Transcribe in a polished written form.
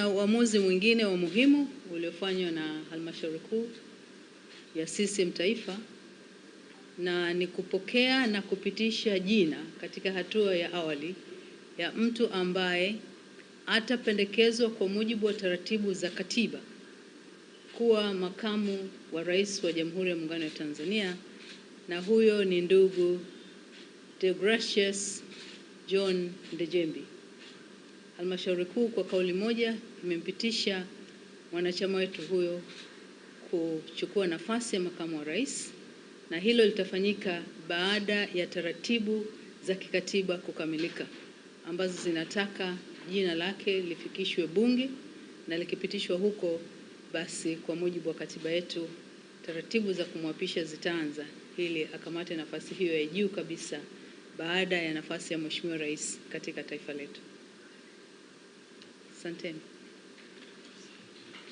Uamuzi mwingine wa muhimu uliofanywa na Halmashauri Kuu ya CCM Taifa na ni kupokea na kupitisha jina katika hatua ya awali ya mtu ambaye atapendekezwa kwa mujibu wa taratibu za katiba kuwa makamu wa rais wa Jamhuri ya Muungano wa Tanzania, na huyo ni ndugu Deogratius John Ndejembi. Halmashauri Kuu kwa kauli moja imempitisha mwanachama wetu huyo kuchukua nafasi ya makamu wa rais, na hilo litafanyika baada ya taratibu za kikatiba kukamilika ambazo zinataka jina lake lifikishwe Bunge, na likipitishwa huko basi kwa mujibu wa katiba yetu taratibu za kumwapisha zitaanza ili akamate nafasi hiyo ya juu kabisa baada ya nafasi ya Mheshimiwa Rais katika taifa letu. Asanteni.